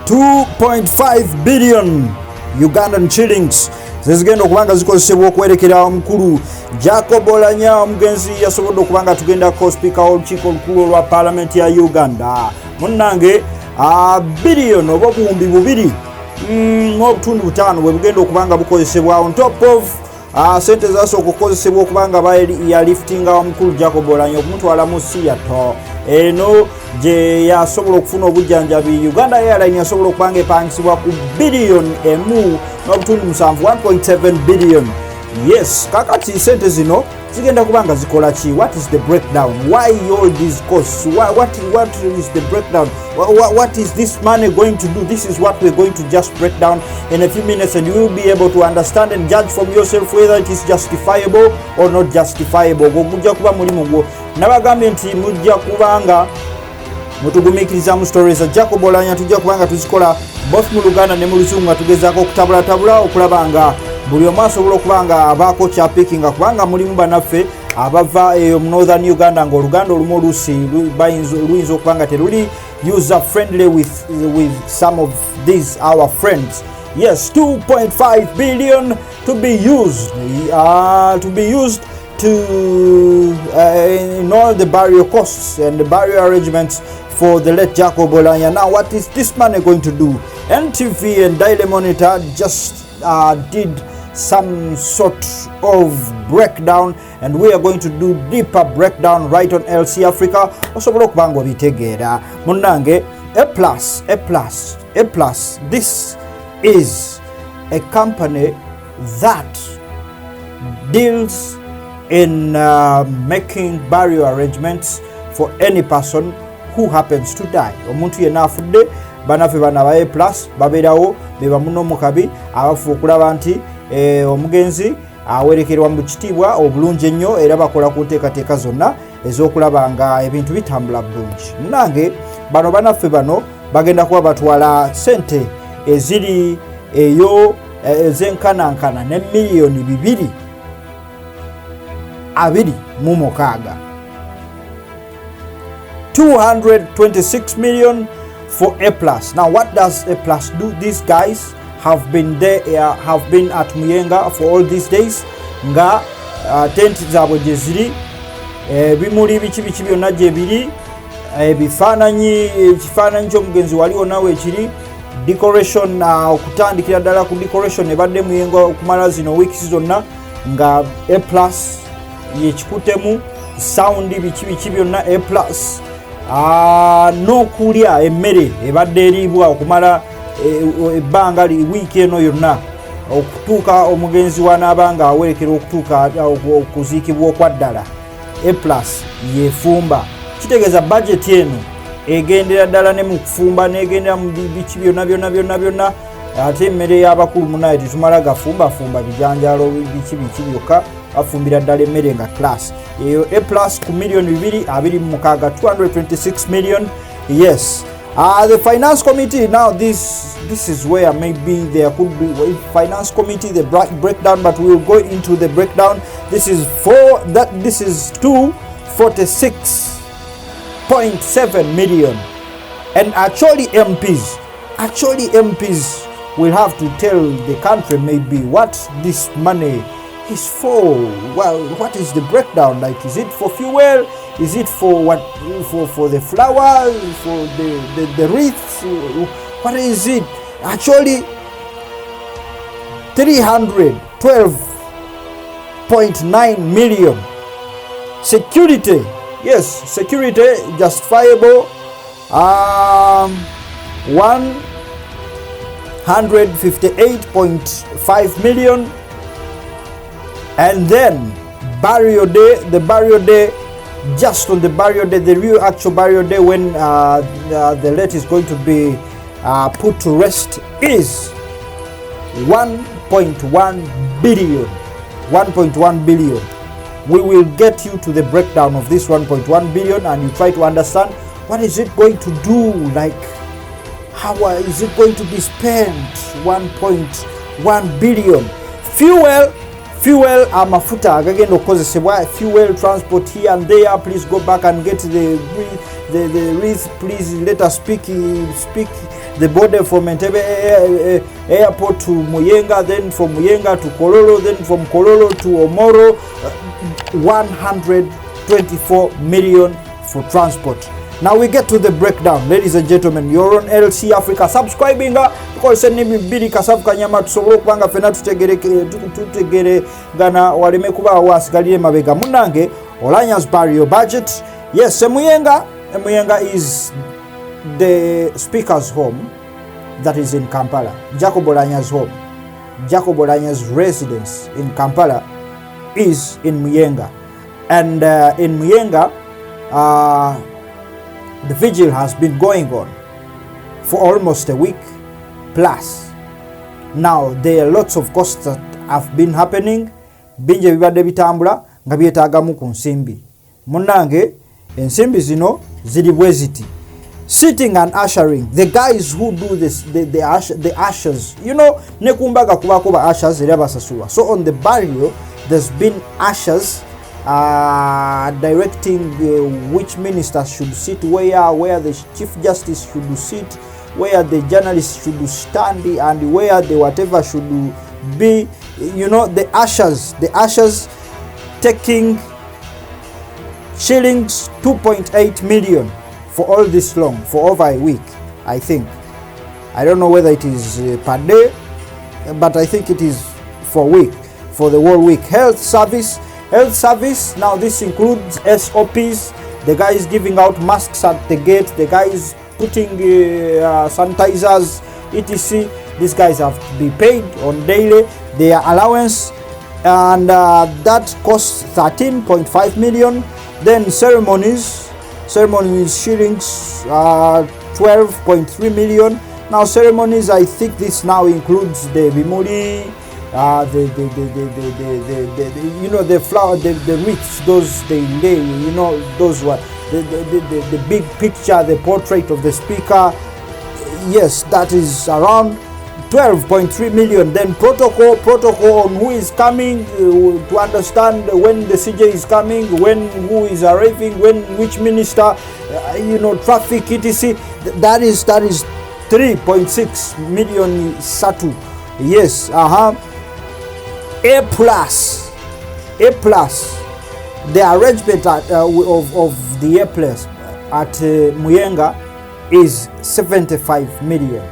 2.5 billion Ugandan shillings zizigenda okubanga zikozesebwa okwerekera omukulu Jacob Oulanya omugenzi yasobodde okubanga tugendako speaker w'olukiiko olukulu olwa parliament ya Uganda munnange billion oba obuwumbi bubiri n'obutundu butaano bwe bugenda okubanga bukozesebwa on top of sente zasooka okukozesebwa okubanga yaliftinga omukulu Jacob Oulanya okumutwala mu Seattle eno gye yasobola okufuna obujjanjabi. Uganda Airline yasobola okubanga epangisibwa ku billion emu n'obutundu 1.7 billion. Yes, kakati sente zino zigenda kubanga zikola ki? What is the breakdown? Why all these costs? What is the breakdown? What is this money going to do? This is what we're going to just break down in a few minutes, and you will be able to understand and judge from yourself whether it is justifiable or not justifiable. Gujja kuba mulimu gwo nabagambye nti mujja kubanga mutugumikiriza mu stories za Jacob Oulanya tujja kubanga tuzikola both mu Luganda ne mu Luzungu tugezaako okutabula okulabanga buli omu asobola okubanga abaako kyapickinga kubanga mulimu banaffe abava mu Northern Uganda ng'Oluganda olumu oluusi luyinza okubanga teruli user friendly with some of these our friends. Yes, 2.5 billion to be used to in all the burial costs and the burial arrangements for the late Jacob Oulanya. Now, what is this money going to do? NTV and Daily Monitor just did some sort of breakdown, and we are going to do deeper breakdown right on LC Africa. Osobola okubanga obitegeera munnange A plus. This is a company that deals in making burial arrangements for any person who happens to die. Omuntu yenna afudde banafe bana ba A+ baberawo beba muno mukabi abafu okulaba nti omugenzi awerekerwa mu kitiibwa obulungi ennyo era bakola ku nteekateeka zonna ez'okulaba nga ebintu bitambula bulungi. Nange bano banaffe bano bagenda kuba batwala sente eziri eyo ezenkanankana ne miliyoni 226 226 million for A+. Now, what does A+ do? These guys have been there, have been at Muyenga for all these days. Nga tent zabo jeziri bimuli bichi byonna gye biri ebifaananyi ky'omugenzi waliwo nawe ekiri decoration okutandikira ddala ku decoration ebadde Muyenga okumala zino weeks zonna nga A+ yekikutemu sound bichi byonna A+. N'okulya emmere ebadde eriibwa okumala ebbanga wiiki eno yonna okutuuka omugenzi wanaabanga awerekera okutuuka okuziikibwa okwaddala A+ yefumba. Kitegeeza budget eno egendera ddala ne mu kufumba n'egendera mu biki byonna ate emmere y'abakulu munaye tetumala gafumba bijanjalo biki byokka afumbira ddala emmere nga class eyo A+ ku miliyoni 226 226 million. Yes, the finance committee, now this is where maybe there could be a finance committee the breakdown, but we will go into the breakdown. This is 246.7 million, and actually MPs will have to tell the country maybe what this money is for. Well, what is the breakdown? Like, is it for fuel? Is it for what? For the flowers? For the wreaths? What is it? Actually, 312.9 million. Security, yes, security justifiable. 158.5 million. And then the burial day, just on the burial day, the real actual burial day when the late is going to be put to rest is 1.1 billion. 1.1 billion. We will get you to the breakdown of this 1.1 billion, and you try to understand what is it going to do, like how is it going to be spent. 1.1 billion. fuel amafuta agagenda okukozesebwa, fuel transport here and there. Please go back and get the wreath. Please let us speak the border from Entebbe airport to Muyenga, then from Muyenga to Kololo, then from Kololo to Omoro. 124 million for transport. Now we get to the breakdown. Ladies and gentlemen, you're on LC Africa. Subscribing because send me bidi kasafu kanyama tusobolo kubanga fena tutegere gana waleme kuba wasigalire mabega munange Oulanya's burial budget. Yes, Muyenga is the speaker's home that is in Kampala. Jacob Oulanya's home, Jacob Oulanya's residence in Kampala is in Muyenga. And in Muyenga, the vigil has been going on for almost a week plus. Now there are lots of costs that have been happening. Binje bibadde bitambula nga byetaagamu ku nsimbi. Munnange ensimbi zino ziri bweziti. Sitting and ushering, the guys who do this, the ushers, you know, nekumbaga kubako ba ushers era basasulwa. So on the burial there's been ushers directing which ministers should sit where the chief justice should sit, where the journalists should stand, and where the whatever should be. You know, the ushers taking shillings 2.8 million for all this long, for over a week, I think. I don't know whether it is per day, but I think it is for a week, for the whole week. Health service, now this includes SOPs, the guys giving out masks at the gate, the guys putting sanitizers, etc. These guys have to be paid on daily, their allowance, and that costs 13.5 million. Then ceremonies shillings 12.3 million. Now ceremonies, I think this now includes the bimuri, you know, the flower, the wreaths, those they lay, you know, those were the big picture, the portrait of the speaker. Yes, that is around 12.3 million. Then protocol on who is coming, to understand when the CJ is coming, who is arriving, which minister, you know, traffic, etc. That is 3.6 million satu. Yes, A plus, the arrangement of the A plus at Muyenga is 75 million.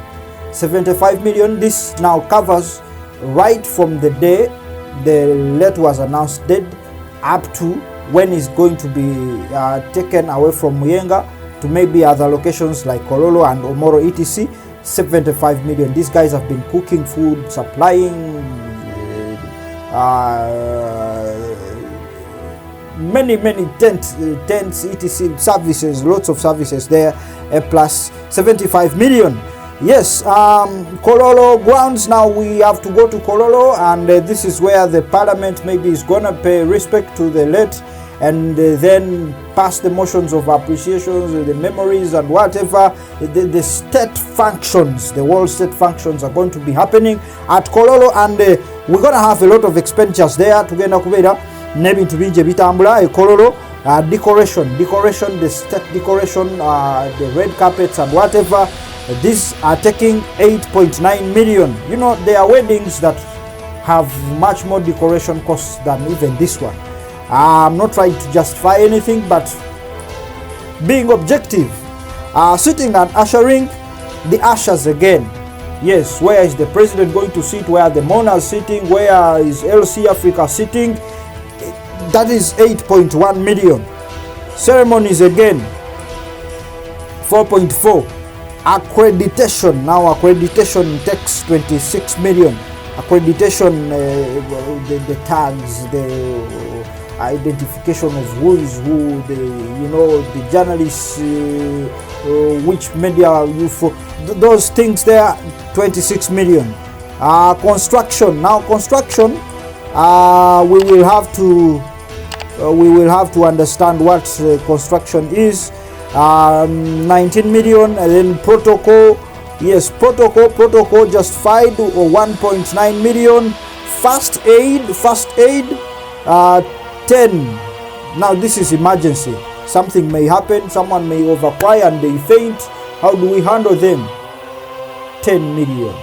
75 million. This now covers right from the day the letter was announced dead up to when it's going to be taken away from Muyenga to maybe other locations like Kololo and Omoro, etc. 75 million. These guys have been cooking food, supplying many tents, etc. services, lots of services there. Plus 75 million. Yes, Kololo grounds. Now we have to go to Kololo, and this is where the parliament maybe is gonna pay respect to the late, and then pass the motions of appreciations, the memories and whatever. The state functions, the world state functions are going to be happening at Kololo, and we're gonna have a lot of expenditures there. Tugenda kubeera n'ebintu bingi ebitambula e Kololo. Decoration, the state decoration, the red carpets and whatever. These are taking 8.9 million. You know, there are weddings that have much more decoration costs than even this one. I'm not trying to justify anything, but being objective. Sitting and ushering, the ushers again. Yes, where is the president going to sit? Where are the mourners sitting? Where is LC Africa sitting? That is 8.1 million. Ceremonies again, 4.4. Accreditation, now accreditation takes 26 million. Accreditation, the tags, the identification of who is who, the journalists, which media you for, those things there, 26 million. Construction, now construction, we will have to understand what construction is. 19 million. And then protocol, yes, protocol justified, or 1.9 million. First aid, 10. Now this is emergency. Something may happen, someone may overcry and they faint. How do we handle them? 10 million.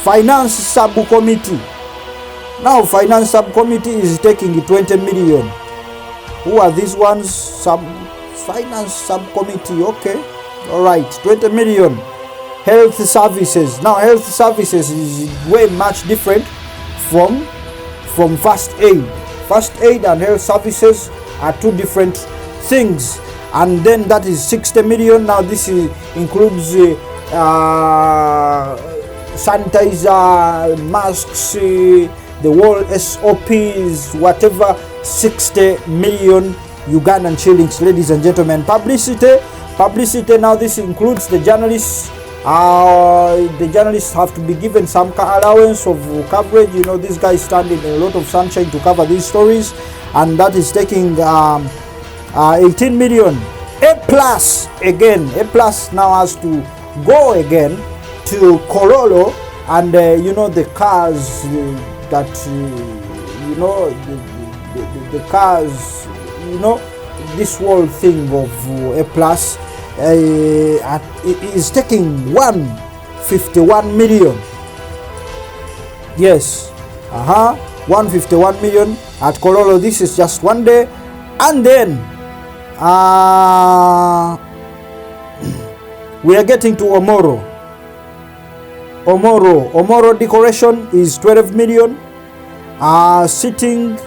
Finance subcommittee. Now finance subcommittee is taking 20 million. Who are these ones? Finance subcommittee. Okay, all right, 20 million. Health services. Now health services is way much different from first aid. First aid and health services are two different things. And then that is 60 million. Now this includes sanitizer, masks, the whole SOPs, whatever. 60 million Ugandan shillings, ladies and gentlemen. Publicity. Now this includes the journalists. The journalists have to be given some allowance of coverage. You know, this guy standing in a lot of sunshine to cover these stories, and that is taking 18 million. A plus again. A plus now has to go again to Kololo, and you know, the cars that you know, the cars, you know, this whole thing of A plus. It is taking 151 million. Yes, 151 million at Kololo. This is just one day. And then we are getting to Omoro. Omoro decoration is 12 million. Sitting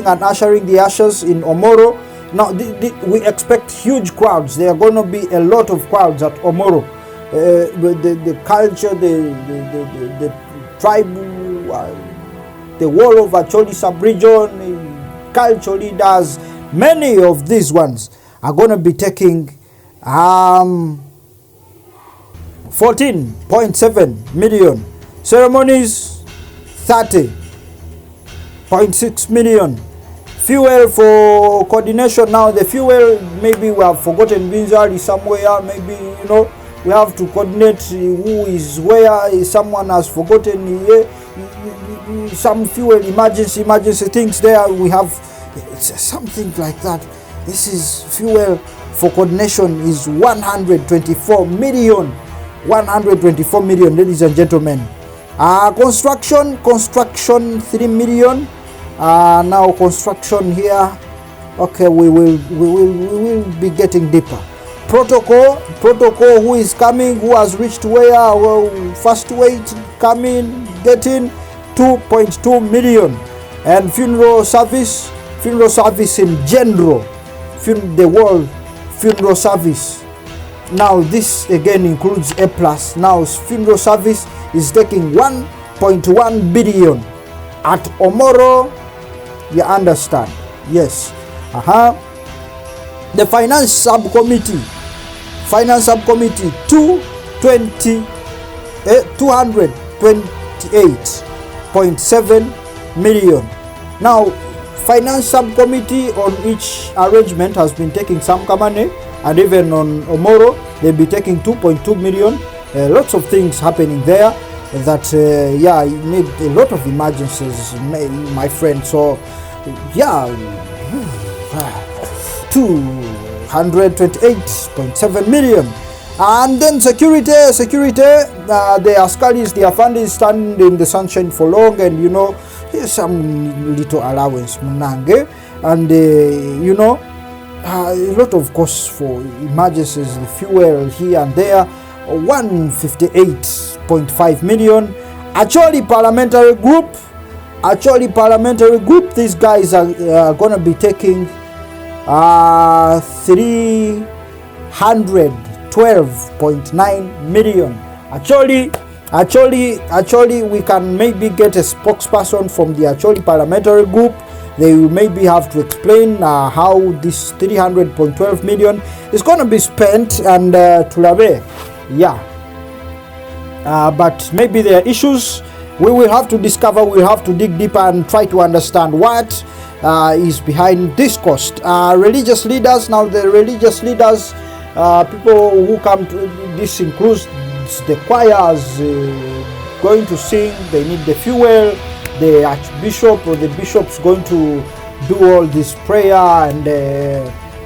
and ushering the ashes in Omoro. Now we expect huge crowds. There are going to be a lot of crowds at Omoro. The culture, the tribe, the whole of Acholi sub-region, culture leaders, many of these ones are going to be taking 14.7 million. Ceremonies 30.6 million. Fuel for coordination. Now the fuel, maybe we have forgotten Binzari somewhere. Maybe, you know, we have to coordinate who is where. Someone has forgotten some fuel, emergency things there. We have something like that. This is fuel for coordination is 124 million. 124 million, ladies and gentlemen. Construction 3 million. Now construction here. Okay, we will be getting deeper. Protocol, who is coming, who has reached where, first wait, coming, getting 2.2 million. And funeral service in general, the world funeral service. Now this again includes A plus. Now funeral service is taking 1.1 billion at Omoro. You understand? Yes. The finance subcommittee 228.7 million. Now finance subcommittee on each arrangement has been taking some money, and even on Omoro they'll be taking 2.2 million. Lots of things happening there that you need a lot of emergencies, my friend. So 228.7 million. And then security, the askaris, the afandis stand in the sunshine for long, and you know, here's some little allowance munange, and you know, a lot of costs for emergencies, the fuel here and there. 158.5 million. Acholi parliamentary group, these guys are gonna be taking 312.9 million. Actually, we can maybe get a spokesperson from the Acholi parliamentary group. They will maybe have to explain how this 300.12 million is going to be spent, and Tulabe. But maybe there are issues. We will have to discover, we'll have to dig deeper and try to understand what is behind this cost. Religious leaders, now the religious leaders, people who come to this includes the choirs, going to sing, they need the fuel, the archbishop or the bishop's going to do all this prayer and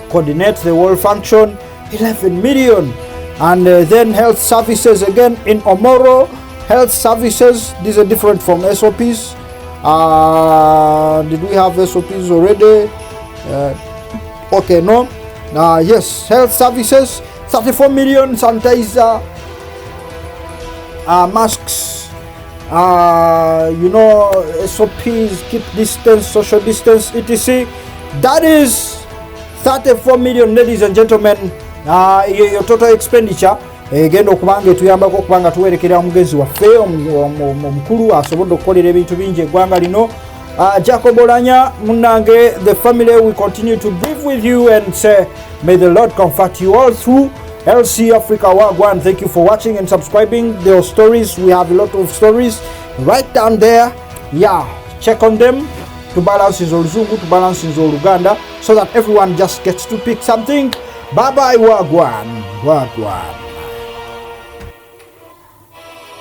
coordinate the whole function. 11 million. And then health services again in Omoro. Health services, these are different from SOPs. Did we have SOPs already? Okay, no. Yes, health services, 34 million. Sanitizer, masks, SOPs, keep distance, social distance, etc. That is 34 million, ladies and gentlemen. Your total expenditure egenda okubanga etuyambako okubanga tuwerekera omugenzi waffe omukulu asobodde okukolera ebintu bingi eggwanga lino. Jacob Oulanya, munange, the family will continue to breathe with you and say may the Lord comfort you all through LC Africa Wagwan. Thank you for watching and subscribing. There are stories, we have a lot of stories right down there. Yeah, check on them. To balance is Oluzungu, to balance is Oluganda, so that everyone just gets to pick something. Bye bye, Wagwan. Wagwan.